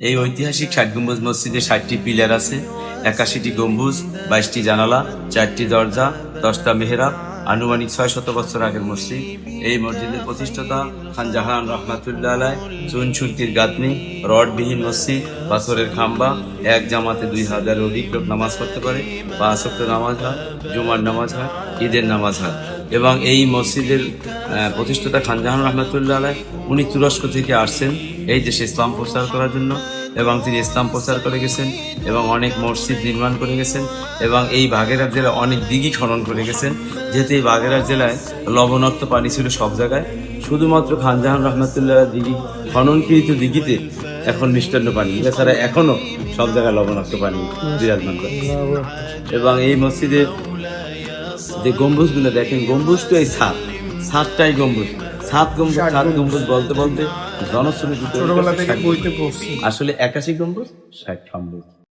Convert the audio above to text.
এই ঐতিহাসিক ৬০ গম্বুজ মসজিদে ৬০টি পিলার আছে, ৮১টি গম্বুজ, ২২টি জানালা, ৪টি দরজা, ১০টা মেহরাব। আনুমানিক ৬০০ বছর আগের মসজিদ। এই মসজিদের প্রতিষ্ঠাতা খান জাহান রহমাতুল্লাহ আলাই। চুন সুরকির গাঁথনি, রডবিহীন মসজিদ, পাথরের খাম্বা, এক জামাতে ২০০০ অধিক লোক নামাজ পড়তে পারে। ৫ ওয়াক্ত নামাজ হয়, জুমার নামাজ হয়, ঈদের নামাজ হয়। এবং এই মসজিদের প্রতিষ্ঠাতা খান জাহান রহমাতুল্লাহ আলাই, উনি তুরস্ক থেকে আসছেন এই দেশে ইসলাম প্রচার করার জন্য, এবং তিনি ইসলাম প্রচার করে গেছেন এবং অনেক মসজিদ নির্মাণ করে গেছেন এবং এই বাগেরহাট জেলায় অনেক দিঘি খনন করে গেছেন। যেহেতু এই বাগেরহাট জেলায় লবণাক্ত পানি ছিল সব জায়গায়, শুধুমাত্র খান জাহান রহমাতুল্লাহ দিঘি খননকৃত দিঘিতে এখন মিষ্টান্ন পানি, এছাড়া এখনো সব জায়গায় লবণাক্ত পানি বিরাজমান করে। এবং এই মসজিদের যে গম্বুজগুলো দেখেন, গম্বুজ তো এই সাতটাই গম্বুজ, সাত গম্বুজ বলতে বলতে জনশ্রুতি আসলে ৮১ গম্বুজ ৬০ গম্বুজ।